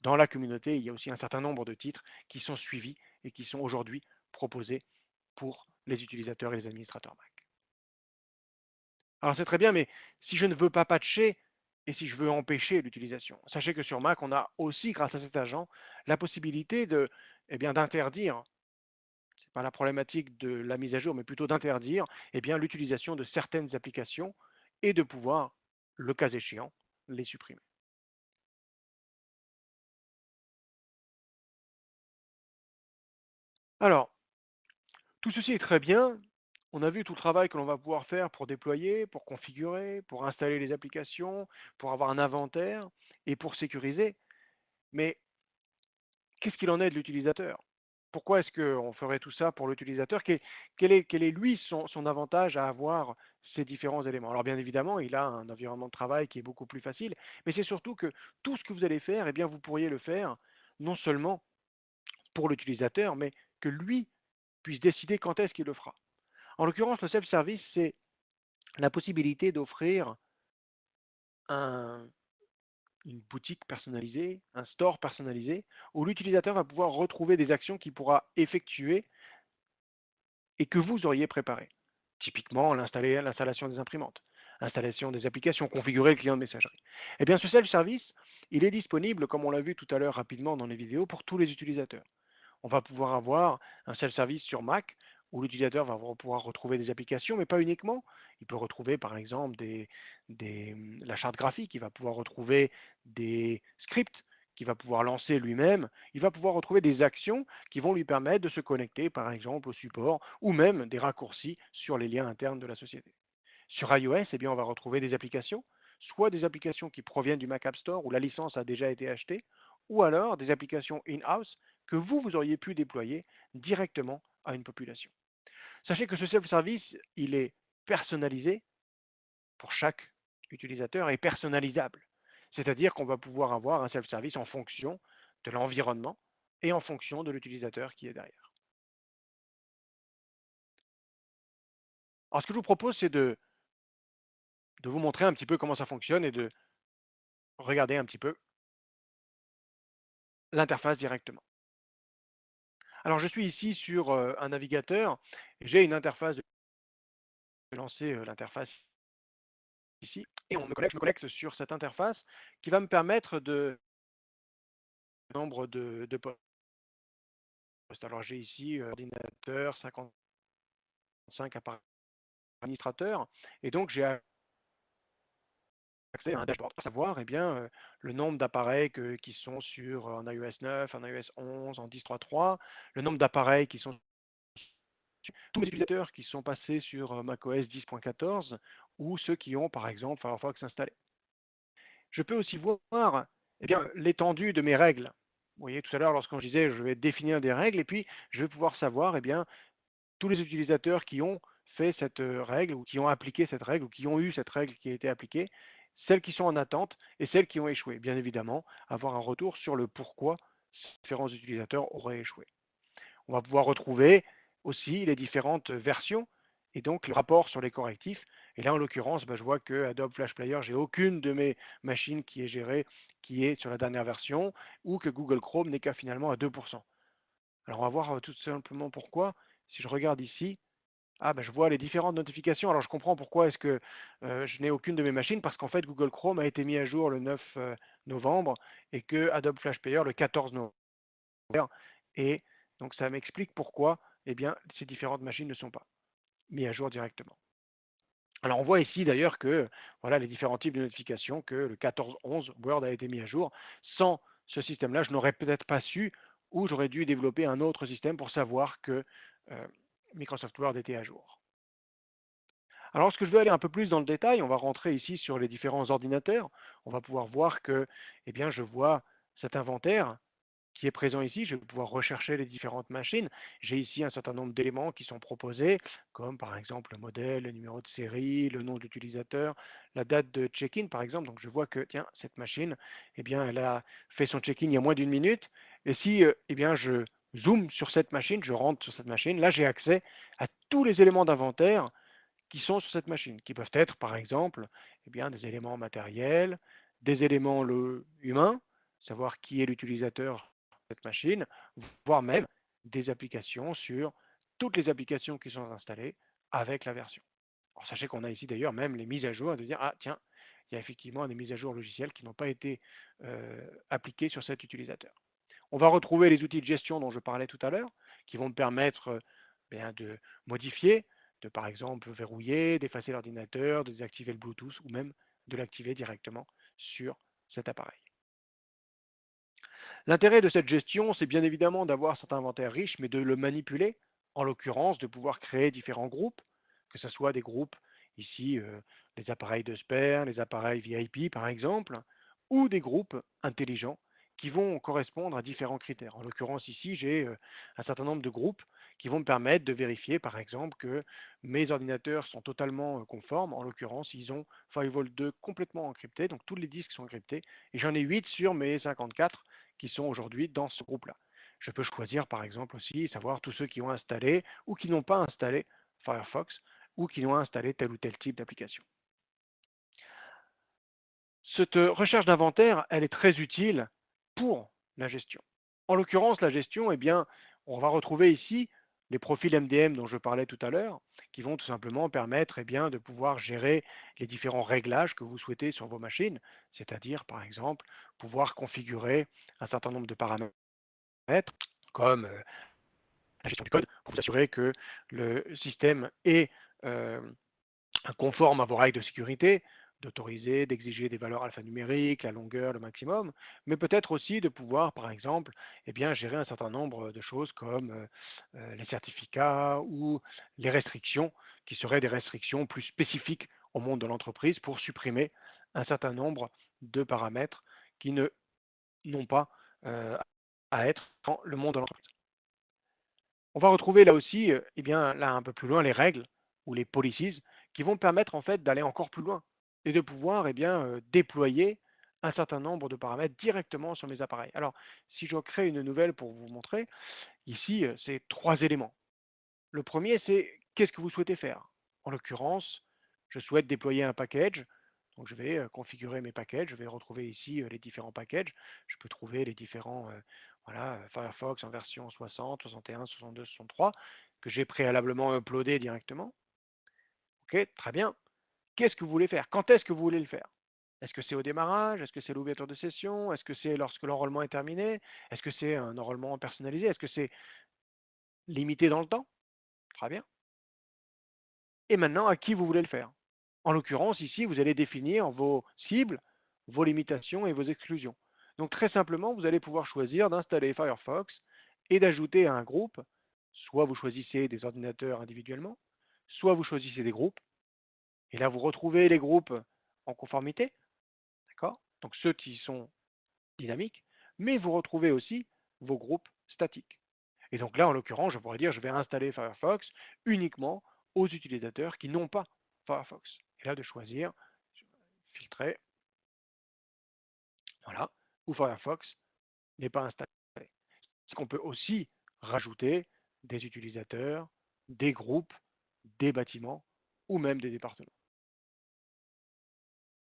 dans la communauté, il y a aussi un certain nombre de titres qui sont suivis et qui sont aujourd'hui proposés pour les utilisateurs et les administrateurs Mac. Alors c'est très bien, mais si je ne veux pas patcher et si je veux empêcher l'utilisation, sachez que sur Mac, on a aussi, grâce à cet agent, la possibilité eh bien, d'interdire, ce n'est pas la problématique de la mise à jour, mais plutôt d'interdire eh bien, l'utilisation de certaines applications et de pouvoir, le cas échéant, les supprimer. Alors, tout ceci est très bien. On a vu tout le travail que l'on va pouvoir faire pour déployer, pour configurer, pour installer les applications, pour avoir un inventaire et pour sécuriser. Mais qu'est-ce qu'il en est de l'utilisateur? Pourquoi est-ce qu'on ferait tout ça pour l'utilisateur? Quel est lui son avantage à avoir ces différents éléments? Alors bien évidemment, il a un environnement de travail qui est beaucoup plus facile, mais c'est surtout que tout ce que vous allez faire, eh bien, vous pourriez le faire non seulement pour l'utilisateur, mais que lui puisse décider quand est-ce qu'il le fera. En l'occurrence, le self-service, c'est la possibilité d'offrir un, une boutique personnalisée, un store personnalisé, où l'utilisateur va pouvoir retrouver des actions qu'il pourra effectuer et que vous auriez préparées. Typiquement, l'installation des imprimantes, l'installation des applications, configurer le client de messagerie. Eh bien, ce self-service, il est disponible, comme on l'a vu tout à l'heure rapidement dans les vidéos, pour tous les utilisateurs. On va pouvoir avoir un self-service sur Mac où l'utilisateur va pouvoir retrouver des applications, mais pas uniquement. Il peut retrouver par exemple la charte graphique, il va pouvoir retrouver des scripts qu'il va pouvoir lancer lui-même, il va pouvoir retrouver des actions qui vont lui permettre de se connecter par exemple au support ou même des raccourcis sur les liens internes de la société. Sur iOS, eh bien, on va retrouver des applications, soit des applications qui proviennent du Mac App Store où la licence a déjà été achetée, ou alors des applications in-house que vous auriez pu déployer directement à une population. Sachez que ce self-service, il est personnalisé pour chaque utilisateur et personnalisable. C'est-à-dire qu'on va pouvoir avoir un self-service en fonction de l'environnement et en fonction de l'utilisateur qui est derrière. Alors ce que je vous propose, c'est de vous montrer un petit peu comment ça fonctionne et de regarder un petit peu l'interface directement. Alors je suis ici sur un navigateur, j'ai une interface, je vais lancer l'interface ici, et je me connecte sur cette interface qui va me permettre de nombre de postes. Alors j'ai ici ordinateur, 55 appareils administrateurs, et donc j'ai accès à un dashboard pour savoir eh bien, le nombre d'appareils qui sont sur en iOS 9, en iOS 11, en 10.3.3, le nombre d'appareils qui sont tous les utilisateurs qui sont passés sur macOS 10.14 ou ceux qui ont par exemple Firefox installé. Je peux aussi voir eh bien, l'étendue de mes règles. Vous voyez tout à l'heure lorsqu'on disait je vais définir des règles et puis je vais pouvoir savoir eh bien, tous les utilisateurs qui ont fait cette règle ou qui ont appliqué cette règle ou qui ont eu cette règle qui a été appliquée, celles qui sont en attente et celles qui ont échoué. Bien évidemment, avoir un retour sur le pourquoi ces différents utilisateurs auraient échoué. On va pouvoir retrouver aussi les différentes versions et donc le rapport sur les correctifs. Et là, en l'occurrence, je vois que Adobe Flash Player, j'ai aucune de mes machines qui est gérée, qui est sur la dernière version, ou que Google Chrome n'est qu'à finalement à 2%. Alors on va voir tout simplement pourquoi. Si je regarde ici, ah ben je vois les différentes notifications. Alors je comprends pourquoi est-ce que je n'ai aucune de mes machines, parce qu'en fait Google Chrome a été mis à jour le 9 novembre et que Adobe Flash Player le 14 novembre. Et donc ça m'explique pourquoi eh bien, ces différentes machines ne sont pas mises à jour directement. Alors on voit ici d'ailleurs que voilà les différents types de notifications, que le 14.11 Word a été mis à jour. Sans ce système-là, je n'aurais peut-être pas su, ou j'aurais dû développer un autre système pour savoir que euh, Microsoft Word était à jour. Alors lorsque je veux aller un peu plus dans le détail, on va rentrer ici sur les différents ordinateurs. On va pouvoir voir que eh bien, je vois cet inventaire qui est présent ici. Je vais pouvoir rechercher les différentes machines. J'ai ici un certain nombre d'éléments qui sont proposés, comme par exemple le modèle, le numéro de série, le nom de l'utilisateur, la date de check-in par exemple. Donc je vois que tiens, cette machine, eh bien, elle a fait son check-in il y a moins d'une minute. Et si eh bien, je zoome sur cette machine, je rentre sur cette machine, là j'ai accès à tous les éléments d'inventaire qui sont sur cette machine, qui peuvent être par exemple eh bien, des éléments matériels, des éléments humains, savoir qui est l'utilisateur de cette machine, voire même des applications sur toutes les applications qui sont installées avec la version. Alors, sachez qu'on a ici d'ailleurs même les mises à jour, de dire ah tiens, il y a effectivement des mises à jour logicielles qui n'ont pas été appliquées sur cet utilisateur. On va retrouver les outils de gestion dont je parlais tout à l'heure, qui vont me permettre de modifier, de par exemple verrouiller, d'effacer l'ordinateur, de désactiver le Bluetooth ou même de l'activer directement sur cet appareil. L'intérêt de cette gestion, c'est bien évidemment d'avoir cet inventaire riche, mais de le manipuler, en l'occurrence de pouvoir créer différents groupes, que ce soit des groupes ici, les appareils de Sper, les appareils VIP par exemple, ou des groupes intelligents qui vont correspondre à différents critères. En l'occurrence ici, j'ai un certain nombre de groupes qui vont me permettre de vérifier par exemple que mes ordinateurs sont totalement conformes. En l'occurrence, ils ont Firewall 2 complètement encrypté, donc tous les disques sont encryptés, et j'en ai 8 sur mes 54 qui sont aujourd'hui dans ce groupe-là. Je peux choisir par exemple aussi, savoir tous ceux qui ont installé ou qui n'ont pas installé Firefox ou qui ont installé tel ou tel type d'application. Cette recherche d'inventaire, elle est très utile pour la gestion. En l'occurrence, la gestion, eh bien, on va retrouver ici les profils MDM dont je parlais tout à l'heure, qui vont tout simplement permettre eh bien, de pouvoir gérer les différents réglages que vous souhaitez sur vos machines, c'est-à-dire par exemple pouvoir configurer un certain nombre de paramètres comme la gestion du code pour vous assurer que le système est euh, conforme à vos règles de sécurité, d'autoriser, d'exiger des valeurs alphanumériques, la longueur, le maximum, mais peut-être aussi de pouvoir, par exemple, eh bien, gérer un certain nombre de choses comme les certificats ou les restrictions, qui seraient des restrictions plus spécifiques au monde de l'entreprise pour supprimer un certain nombre de paramètres qui n'ont pas à être dans le monde de l'entreprise. On va retrouver là aussi, eh bien, là un peu plus loin, les règles ou les policies qui vont permettre en fait d'aller encore plus loin et de pouvoir eh bien, déployer un certain nombre de paramètres directement sur mes appareils. Alors, si je crée une nouvelle pour vous montrer, ici, c'est trois éléments. Le premier, c'est qu'est-ce que vous souhaitez faire. En l'occurrence, je souhaite déployer un package. Donc, je vais configurer mes packages. Je vais retrouver ici les différents packages. Je peux trouver les différents voilà, Firefox en version 60, 61, 62, 63 que j'ai préalablement uploadé directement. Ok, très bien. Qu'est-ce que vous voulez faire? Quand est-ce que vous voulez le faire? Est-ce que c'est au démarrage? Est-ce que c'est l'ouverture de session? Est-ce que c'est lorsque l'enrôlement est terminé? Est-ce que c'est un enrôlement personnalisé? Est-ce que c'est limité dans le temps? Très bien. Et maintenant, à qui vous voulez le faire? En l'occurrence, ici, vous allez définir vos cibles, vos limitations et vos exclusions. Donc très simplement, vous allez pouvoir choisir d'installer Firefox et d'ajouter à un groupe, soit vous choisissez des ordinateurs individuellement, soit vous choisissez des groupes, et là vous retrouvez les groupes en conformité, d'accord? Donc ceux qui sont dynamiques, mais vous retrouvez aussi vos groupes statiques. Et donc là, en l'occurrence, je pourrais dire je vais installer Firefox uniquement aux utilisateurs qui n'ont pas Firefox. Et là, de choisir, filtrer, voilà, où Firefox n'est pas installé. C'est qu'on peut aussi rajouter des utilisateurs, des groupes, des bâtiments ou même des départements.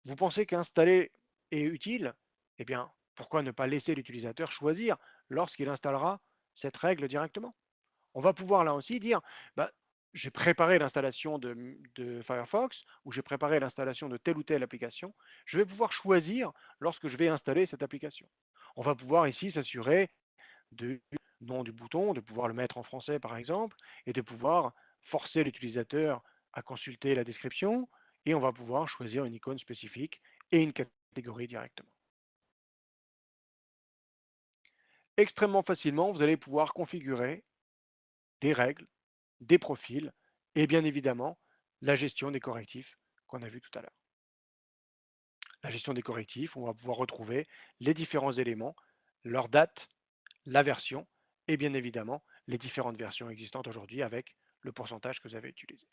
Vous pensez qu'installer est utile? Eh bien, pourquoi ne pas laisser l'utilisateur choisir lorsqu'il installera cette règle directement. On va pouvoir là aussi dire, bah, j'ai préparé l'installation de Firefox ou j'ai préparé l'installation de telle ou telle application. Je vais pouvoir choisir lorsque je vais installer cette application. On va pouvoir ici s'assurer du nom du bouton, de pouvoir le mettre en français par exemple, et de pouvoir forcer l'utilisateur à consulter la description, et on va pouvoir choisir une icône spécifique et une catégorie directement. Extrêmement facilement, vous allez pouvoir configurer des règles, des profils et bien évidemment la gestion des correctifs qu'on a vu tout à l'heure. La gestion des correctifs, on va pouvoir retrouver les différents éléments, leur date, la version et bien évidemment les différentes versions existantes aujourd'hui avec le pourcentage que vous avez utilisé.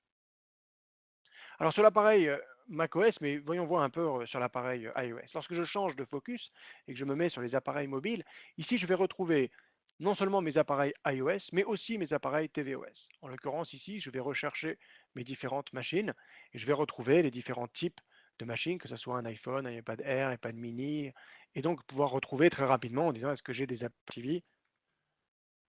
Alors sur l'appareil macOS, mais voyons voir un peu sur l'appareil iOS. Lorsque je change de focus et que je me mets sur les appareils mobiles, ici je vais retrouver non seulement mes appareils iOS, mais aussi mes appareils tvOS. En l'occurrence ici, je vais rechercher mes différentes machines et je vais retrouver les différents types de machines, que ce soit un iPhone, un iPad Air, un iPad mini, et donc pouvoir retrouver très rapidement en disant est-ce que j'ai des Apple TV.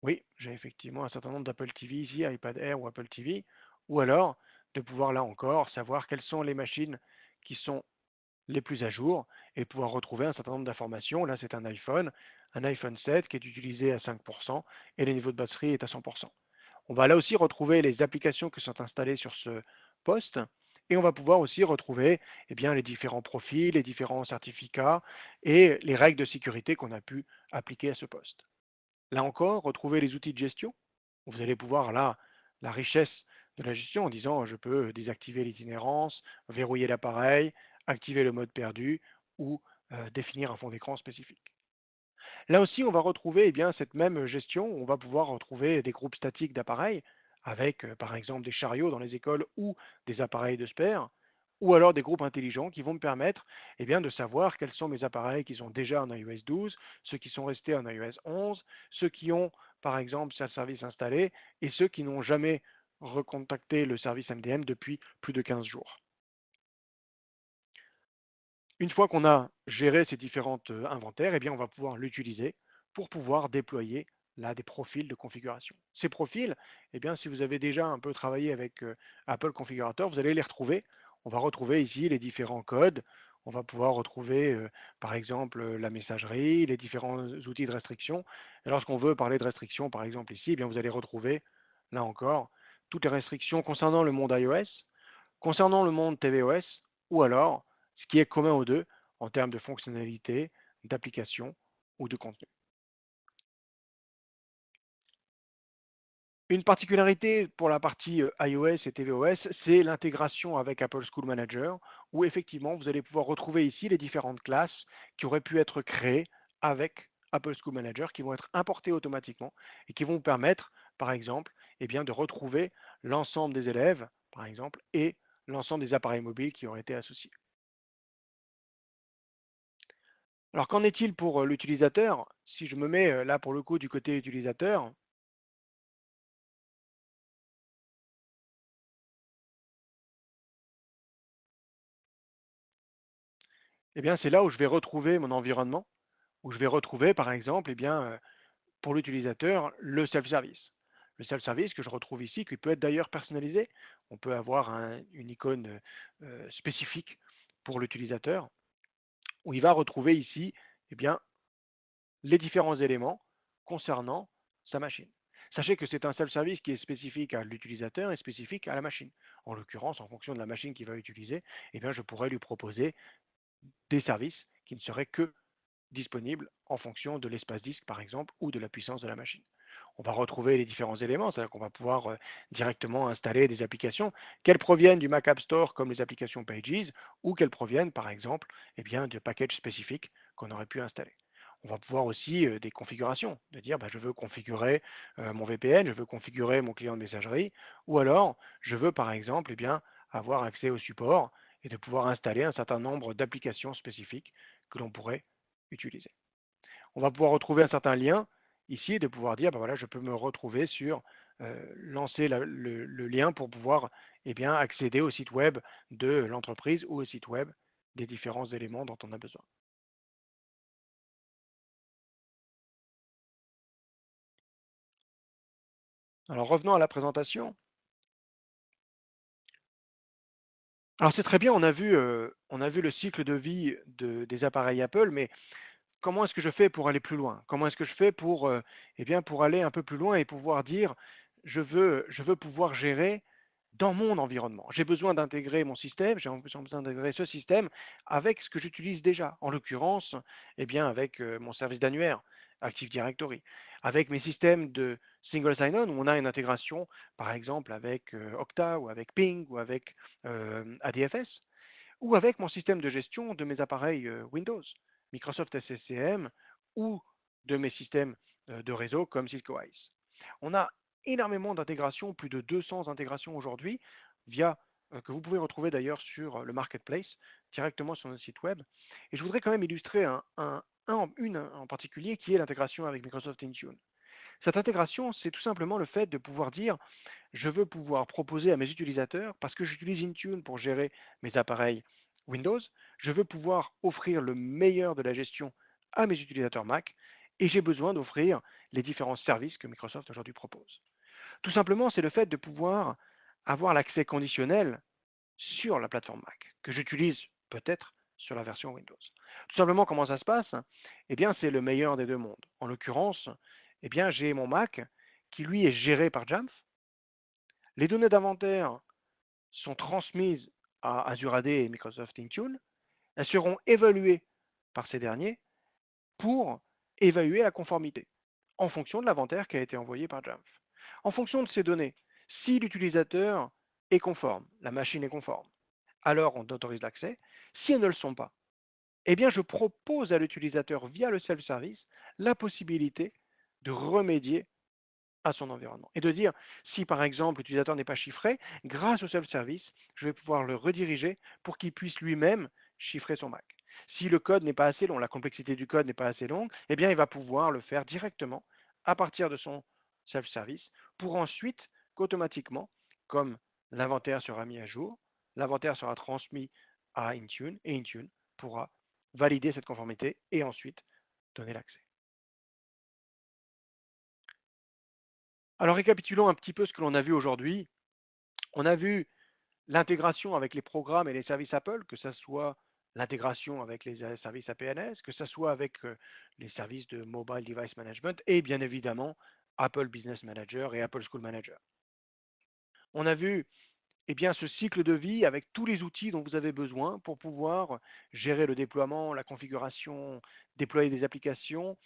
Oui, j'ai effectivement un certain nombre d'Apple TV ici, iPad Air ou Apple TV, ou alors de pouvoir là encore savoir quelles sont les machines qui sont les plus à jour et pouvoir retrouver un certain nombre d'informations. Là, c'est un iPhone 7 qui est utilisé à 5% et le niveau de batterie est à 100%. On va là aussi retrouver les applications qui sont installées sur ce poste et on va pouvoir aussi retrouver eh bien, les différents profils, les différents certificats et les règles de sécurité qu'on a pu appliquer à ce poste. Là encore, retrouver les outils de gestion. Vous allez pouvoir là la richesse de la gestion en disant je peux désactiver l'itinérance, verrouiller l'appareil, activer le mode perdu ou définir un fond d'écran spécifique. Là aussi, on va retrouver eh bien, cette même gestion. On va pouvoir retrouver des groupes statiques d'appareils avec par exemple des chariots dans les écoles ou des appareils de spare, ou alors des groupes intelligents qui vont me permettre eh bien, de savoir quels sont mes appareils qui sont déjà en iOS 12, ceux qui sont restés en iOS 11, ceux qui ont par exemple ce service installé et ceux qui n'ont jamais recontacté le service MDM depuis plus de 15 jours. Une fois qu'on a géré ces différents inventaires, eh bien, on va pouvoir l'utiliser pour pouvoir déployer là des profils de configuration. Ces profils, eh bien, si vous avez déjà un peu travaillé avec Apple Configurator, vous allez les retrouver. On va retrouver ici les différents codes. On va pouvoir retrouver, par exemple, la messagerie, les différents outils de restriction. Et lorsqu'on veut parler de restrictions, par exemple ici, eh bien, vous allez retrouver, là encore, toutes les restrictions concernant le monde iOS, concernant le monde tvOS, ou alors ce qui est commun aux deux en termes de fonctionnalité, d'application ou de contenu. Une particularité pour la partie iOS et tvOS, c'est l'intégration avec Apple School Manager, où effectivement vous allez pouvoir retrouver ici les différentes classes qui auraient pu être créées avec Apple School Manager, qui vont être importées automatiquement et qui vont vous permettre, par exemple, eh bien, de retrouver l'ensemble des élèves, par exemple, et l'ensemble des appareils mobiles qui auraient été associés. Alors qu'en est-il pour l'utilisateur? Si je me mets là pour le coup du côté utilisateur, eh bien c'est là où je vais retrouver mon environnement, où je vais retrouver par exemple, eh bien, pour l'utilisateur, le self-service. Le self-service que je retrouve ici, qui peut être d'ailleurs personnalisé. On peut avoir une icône spécifique pour l'utilisateur, où il va retrouver ici eh bien, les différents éléments concernant sa machine. Sachez que c'est un self-service qui est spécifique à l'utilisateur et spécifique à la machine. En l'occurrence, en fonction de la machine qu'il va utiliser, eh bien, je pourrais lui proposer des services qui ne seraient que disponibles en fonction de l'espace disque, par exemple, ou de la puissance de la machine. On va retrouver les différents éléments, c'est-à-dire qu'on va pouvoir directement installer des applications, qu'elles proviennent du Mac App Store comme les applications Pages, ou qu'elles proviennent, par exemple, eh bien, de packages spécifiques qu'on aurait pu installer. On va pouvoir aussi des configurations, de dire bah, je veux configurer mon VPN, je veux configurer mon client de messagerie, ou alors je veux par exemple eh bien, avoir accès au support et de pouvoir installer un certain nombre d'applications spécifiques que l'on pourrait utiliser. On va pouvoir retrouver un certain lien ici et de pouvoir dire, ben voilà, je peux me retrouver sur lancer le lien pour pouvoir eh bien, accéder au site web de l'entreprise ou au site web des différents éléments dont on a besoin. Alors revenons à la présentation. Alors c'est très bien, on a vu le cycle de vie des appareils Apple, mais comment est-ce que je fais pour aller plus loin? Comment est-ce que je fais pour, eh bien, pour aller un peu plus loin et pouvoir dire, je veux pouvoir gérer dans mon environnement. J'ai besoin d'intégrer mon système, j'ai besoin d'intégrer ce système avec ce que j'utilise déjà. En l'occurrence, eh bien, avec mon service d'annuaire, Active Directory, avec mes systèmes de single sign-on où on a une intégration, par exemple, avec Okta ou avec Ping ou avec ADFS ou avec mon système de gestion de mes appareils Windows, Microsoft SCCM, ou de mes systèmes de réseau comme Cisco ICE. On a énormément d'intégrations, plus de 200 intégrations aujourd'hui, via que vous pouvez retrouver d'ailleurs sur le marketplace, directement sur notre site web. Et je voudrais quand même illustrer une en particulier qui est l'intégration avec Microsoft Intune. Cette intégration, c'est tout simplement le fait de pouvoir dire je veux pouvoir proposer à mes utilisateurs, parce que j'utilise Intune pour gérer mes appareils Windows, je veux pouvoir offrir le meilleur de la gestion à mes utilisateurs Mac et j'ai besoin d'offrir les différents services que Microsoft aujourd'hui propose. Tout simplement, c'est le fait de pouvoir avoir l'accès conditionnel sur la plateforme Mac, que j'utilise peut-être sur la version Windows. Tout simplement, comment ça se passe? Eh bien, c'est le meilleur des deux mondes. En l'occurrence, eh bien, j'ai mon Mac qui, lui, est géré par Jamf. Les données d'inventaire sont transmises à Azure AD et Microsoft Intune. Elles seront évaluées par ces derniers pour évaluer la conformité en fonction de l'inventaire qui a été envoyé par Jamf. En fonction de ces données, si l'utilisateur est conforme, la machine est conforme, alors on autorise l'accès. Si elles ne le sont pas, eh bien je propose à l'utilisateur via le self-service la possibilité de remédier à son environnement. Et de dire, si par exemple l'utilisateur n'est pas chiffré, grâce au self-service, je vais pouvoir le rediriger pour qu'il puisse lui-même chiffrer son Mac. Si le code n'est pas assez long, la complexité du code n'est pas assez longue, eh bien il va pouvoir le faire directement à partir de son self-service pour ensuite qu'automatiquement, comme l'inventaire sera mis à jour, l'inventaire sera transmis à Intune et Intune pourra valider cette conformité et ensuite donner l'accès. Alors récapitulons un petit peu ce que l'on a vu aujourd'hui. On a vu l'intégration avec les programmes et les services Apple, que ce soit l'intégration avec les services APNS, que ce soit avec les services de Mobile Device Management et bien évidemment Apple Business Manager et Apple School Manager. On a vu eh bien, ce cycle de vie avec tous les outils dont vous avez besoin pour pouvoir gérer le déploiement, la configuration, déployer des applications,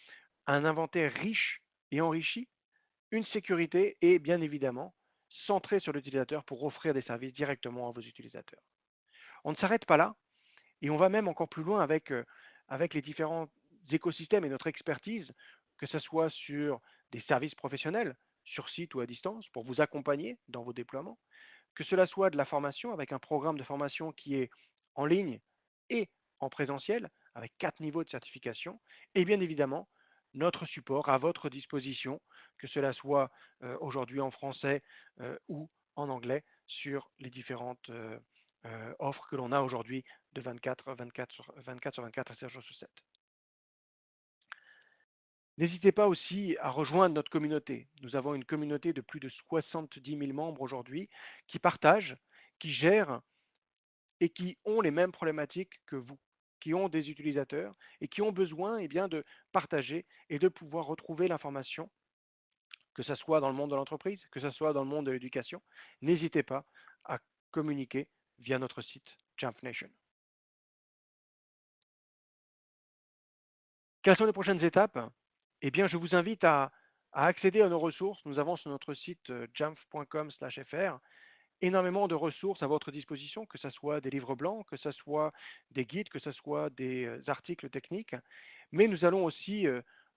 un inventaire riche et enrichi, une sécurité et bien évidemment centré sur l'utilisateur pour offrir des services directement à vos utilisateurs. On ne s'arrête pas là et on va même encore plus loin avec les différents écosystèmes et notre expertise, que ce soit sur des services professionnels, sur site ou à distance, pour vous accompagner dans vos déploiements, que cela soit de la formation avec un programme de formation qui est en ligne et en présentiel, avec 4 niveaux de certification, et bien évidemment notre support à votre disposition, que cela soit aujourd'hui en français ou en anglais, sur les différentes offres que l'on a aujourd'hui de 24 sur 24 et 7 jours sur 7. N'hésitez pas aussi à rejoindre notre communauté. Nous avons une communauté de plus de 70 000 membres aujourd'hui qui partagent, qui gèrent et qui ont les mêmes problématiques que vous, qui ont des utilisateurs et qui ont besoin bien, de partager et de pouvoir retrouver l'information, que ce soit dans le monde de l'entreprise, que ce soit dans le monde de l'éducation. N'hésitez pas à communiquer via notre site Jamf Nation. Quelles sont les prochaines étapes? Eh bien, je vous invite à accéder à nos ressources. Nous avons sur notre site jamf.com/fr énormément de ressources à votre disposition, que ce soit des livres blancs, que ce soit des guides, que ce soit des articles techniques. Mais nous allons aussi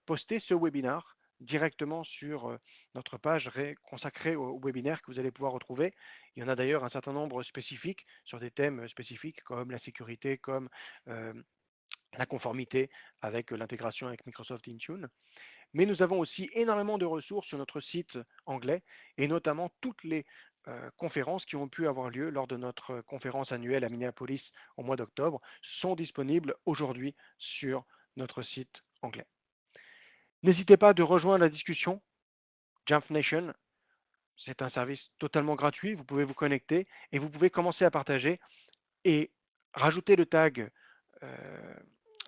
poster ce webinaire directement sur notre page consacrée au webinaire que vous allez pouvoir retrouver. Il y en a d'ailleurs un certain nombre spécifiques sur des thèmes spécifiques comme la sécurité, comme euh, la conformité avec l'intégration avec Microsoft Intune. Mais nous avons aussi énormément de ressources sur notre site anglais et notamment toutes les conférences qui ont pu avoir lieu lors de notre conférence annuelle à Minneapolis au mois d'octobre sont disponibles aujourd'hui sur notre site anglais. N'hésitez pas de rejoindre la discussion Jamf Nation C'est un service totalement gratuit, vous pouvez vous connecter et vous pouvez commencer à partager et rajouter le tag euh,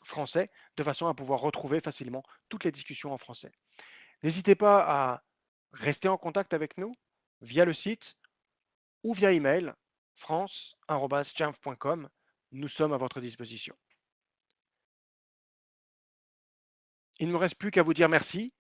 français de façon à pouvoir retrouver facilement toutes les discussions en français. N'hésitez pas à rester en contact avec nous via le site ou via email france@jamf.com. Nous sommes à votre disposition. Il ne me reste plus qu'à vous dire merci